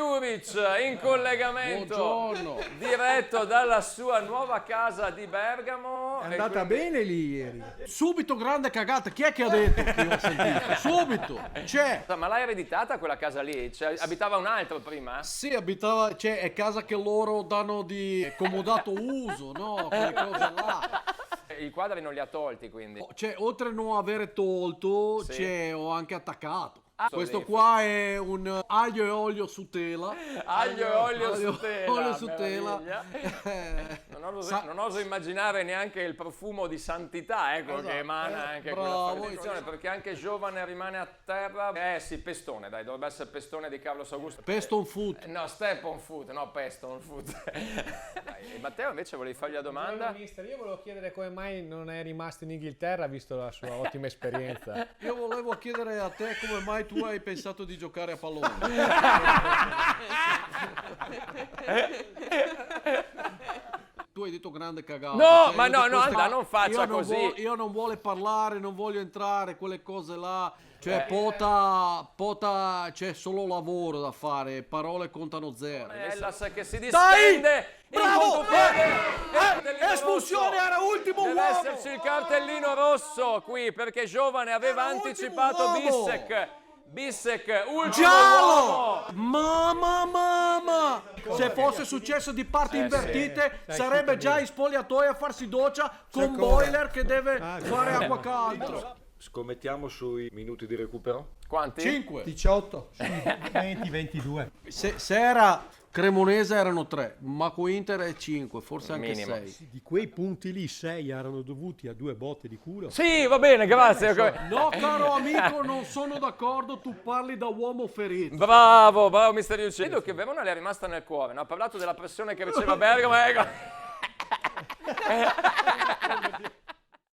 Juric in collegamento. Buongiorno. Diretto dalla sua nuova casa di Bergamo. È andata bene lì ieri. Subito grande cagata. Chi è che ha detto che ho sentito? Subito. C'è. Ma l'hai ereditata quella casa lì? Cioè, abitava un altro prima? Sì, abitava, cioè è casa che loro danno di comodato uso, no? Quelle cose là. I quadri non li ha tolti, quindi. Cioè, oltre a non avere tolto, Sì. ho anche attaccato. Ah, Questo sì. qua è un aglio e olio su tela. Aglio e olio su tela. Olio su tela. meraviglia. Non oso immaginare neanche il profumo di santità, ecco, che emana anche bravo, quella tradizione, perché anche giovane rimane a terra. Sì, Pestone, dai, dovrebbe essere Pestone di Carlos Augusto. Peston food. No, Step on foot, no, Peston foot. Dai, e Matteo invece volevi fargli la domanda? Mister, io volevo chiedere come mai non è rimasto in Inghilterra visto la sua ottima esperienza. Io volevo chiedere a te come mai tu hai pensato di giocare a pallone. Tu hai detto grande cagata. No, cioè, ma io no, di no, questa- non faccia io non così. io non vuole parlare, non voglio entrare, quelle cose là. Cioè, pota, c'è solo lavoro da fare, parole contano zero. Ellas che si Dai! distende. in Bravo! contropiede. Cartellino Espulsione, rosso. era ultimo Deve uomo! esserci il cartellino rosso qui perché Giovane aveva Era anticipato ultimo uomo. Bissek, ultimo Giallo! uomo. Mamma! Se fosse successo di parti invertite, sarebbe già in spogliatoio a farsi doccia con Boiler che deve fare acqua calda. Scommettiamo sui minuti di recupero? Quanti? 5. 18, 20, 22. Se era Cremonese erano 3, Maco Inter è 5, forse anche Minimo. 6. Di quei punti lì 6 erano dovuti a 2 botte di culo. Sì, va bene, grazie. No, caro amico, non sono d'accordo, tu parli da uomo ferito. Bravo, bravo Mister Yucci. Vedo che Verona le è rimasta nel cuore, no? Ha parlato della pressione che riceve Bergamo, ecco.